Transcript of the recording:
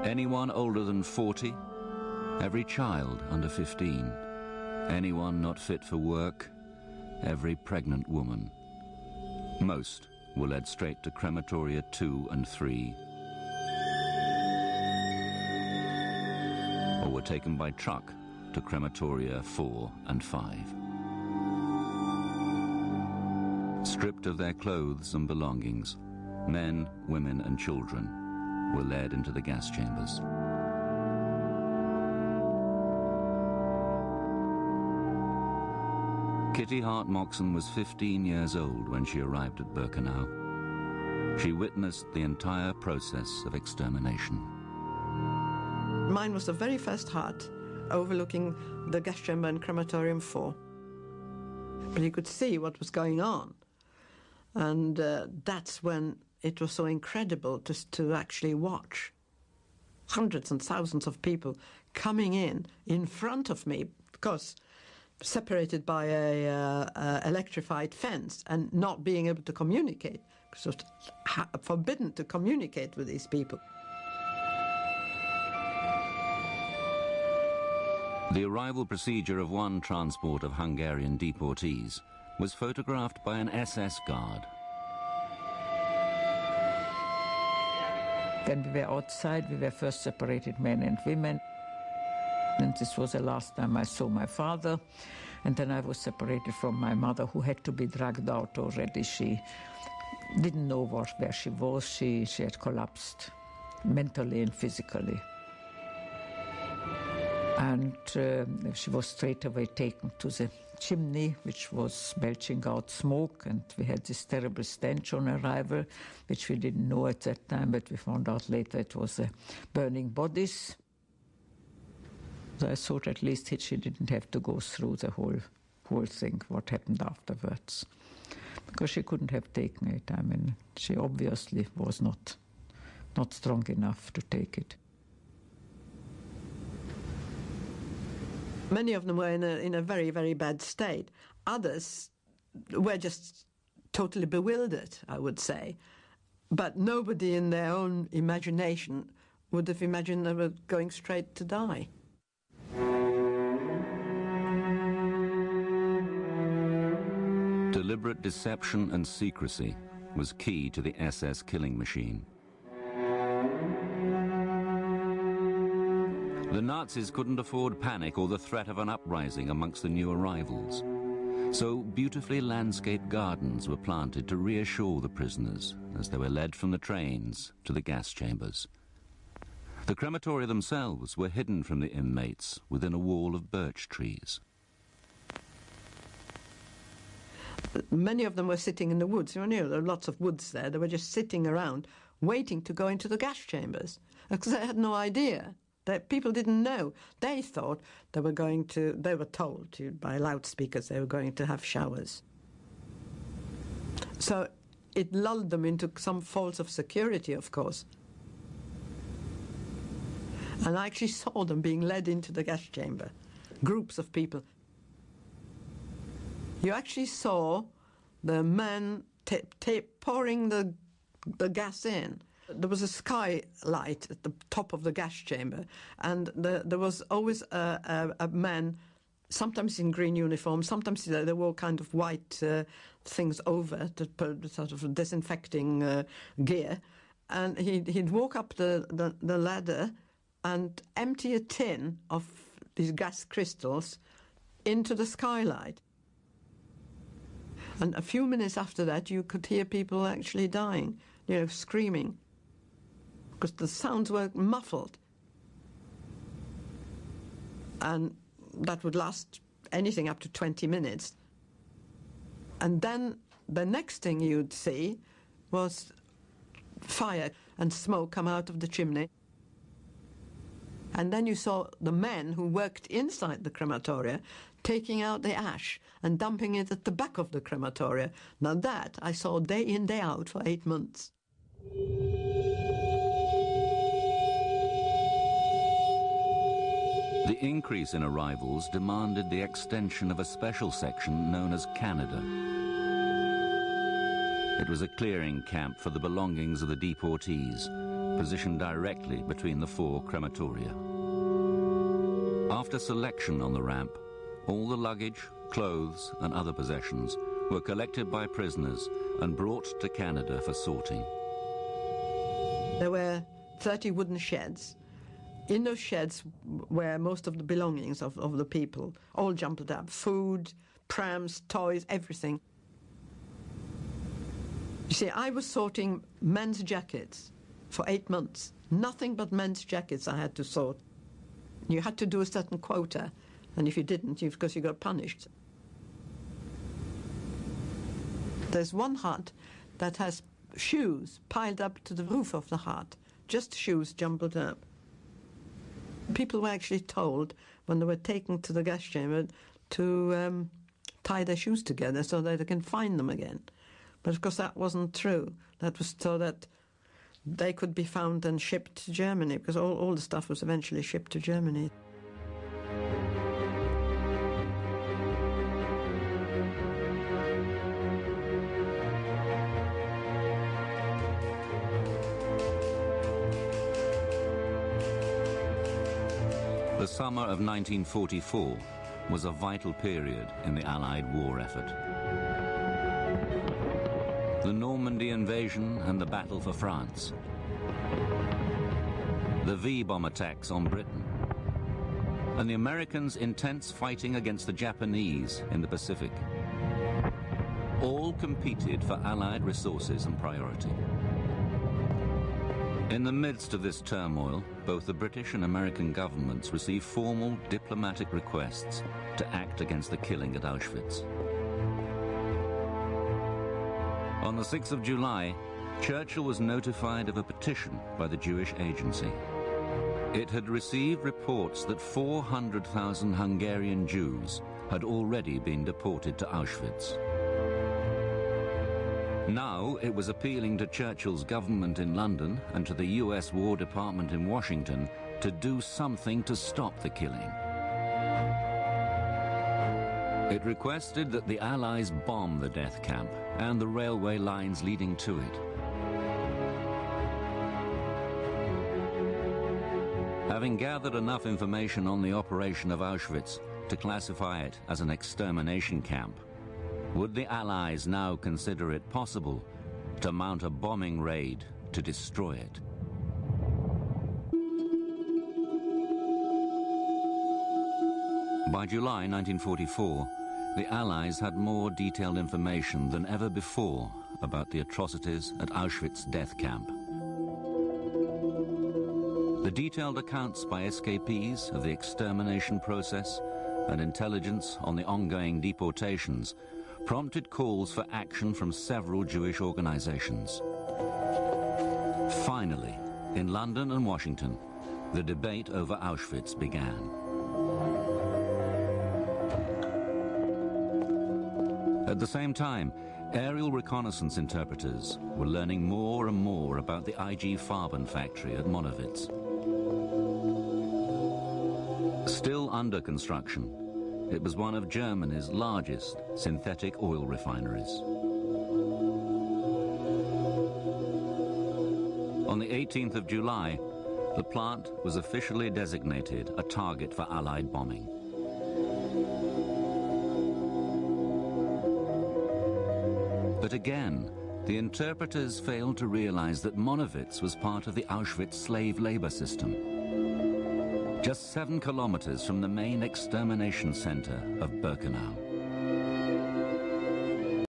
Anyone older than 40, every child under 15, anyone not fit for work, every pregnant woman. Most were led straight to crematoria 2 and 3, or were taken by truck to crematoria 4 and 5. Stripped of their clothes and belongings, men, women and children were led into the gas chambers. Kitty Hart Moxon was 15 years old when she arrived at Birkenau. She witnessed the entire process of extermination. Mine was the very first hut overlooking the gas chamber in crematorium 4. But you could see what was going on. And that's when it was so incredible to actually watch hundreds and thousands of people coming in front of me, because separated by a electrified fence and not being able to communicate, because it was forbidden to communicate with these people. The arrival procedure of one transport of Hungarian deportees was photographed by an SS guard. When we were outside, we were first separated, men and women. And this was the last time I saw my father. And then I was separated from my mother, who had to be dragged out already. She didn't know where she was. She had collapsed mentally and physically. And she was straight away taken to the chimney, which was belching out smoke, and we had this terrible stench on arrival, which we didn't know at that time, but we found out later it was burning bodies. So I thought at least she didn't have to go through the whole thing, what happened afterwards, because she couldn't have taken it. I mean, she obviously was not strong enough to take it. Many of them were in a very, very bad state. Others were just totally bewildered, I would say. But nobody in their own imagination would have imagined they were going straight to die. Deliberate deception and secrecy was key to the SS killing machine. The Nazis couldn't afford panic or the threat of an uprising amongst the new arrivals. So beautifully landscaped gardens were planted to reassure the prisoners as they were led from the trains to the gas chambers. The crematoria themselves were hidden from the inmates within a wall of birch trees. Many of them were sitting in the woods. You know, there were lots of woods there. They were just sitting around waiting to go into the gas chambers because they had no idea. People didn't know. They thought they were told by loudspeakers they were going to have showers. So it lulled them into some false of security, of course. And I actually saw them being led into the gas chamber, groups of people. You actually saw the men pouring the gas in. There was a skylight at the top of the gas chamber, and there was always a man, sometimes in green uniform, sometimes they wore kind of white things over, sort of disinfecting gear, and he'd walk up the ladder and empty a tin of these gas crystals into the skylight. And a few minutes after that, you could hear people actually dying, screaming, because the sounds were muffled. And that would last anything up to 20 minutes. And then the next thing you'd see was fire and smoke come out of the chimney. And then you saw the men who worked inside the crematoria taking out the ash and dumping it at the back of the crematoria. Now that I saw day in, day out for 8 months. The increase in arrivals demanded the extension of a special section known as Canada. It was a clearing camp for the belongings of the deportees, positioned directly between the 4 crematoria. After selection on the ramp, all the luggage, clothes and other possessions were collected by prisoners and brought to Canada for sorting. There were 30 wooden sheds. In those sheds were most of the belongings of the people, all jumbled up. Food, prams, toys, everything. You see, I was sorting men's jackets for 8 months. Nothing but men's jackets I had to sort. You had to do a certain quota, and if you didn't, because you got punished. There's one hut that has shoes piled up to the roof of the hut, just shoes jumbled up. People were actually told, when they were taken to the gas chamber, to tie their shoes together so that they can find them again. But of course that wasn't true. That was so that they could be found and shipped to Germany, because all the stuff was eventually shipped to Germany. The summer of 1944 was a vital period in the Allied war effort. The Normandy invasion and the battle for France. The V-bomb attacks on Britain. And the Americans' intense fighting against the Japanese in the Pacific. All competed for Allied resources and priority. In the midst of this turmoil, both the British and American governments received formal diplomatic requests to act against the killing at Auschwitz. On the 6th of July, Churchill was notified of a petition by the Jewish Agency. It had received reports that 400,000 Hungarian Jews had already been deported to Auschwitz. Now it was appealing to Churchill's government in London and to the US War Department in Washington to do something to stop the killing. It requested that the Allies bomb the death camp and the railway lines leading to it. Having gathered enough information on the operation of Auschwitz to classify it as an extermination camp, would the Allies now consider it possible to mount a bombing raid to destroy it? By July 1944, the Allies had more detailed information than ever before about the atrocities at Auschwitz death camp. The detailed accounts by escapees of the extermination process and intelligence on the ongoing deportations prompted calls for action from several Jewish organizations. Finally, in London and Washington, the debate over Auschwitz began. At the same time, aerial reconnaissance interpreters were learning more and more about the IG Farben factory at Monowitz. Still under construction, it was one of Germany's largest synthetic oil refineries. On the 18th of July, the plant was officially designated a target for Allied bombing. But again, the interpreters failed to realize that Monowitz was part of the Auschwitz slave labor system, just 7 kilometers from the main extermination center of Birkenau.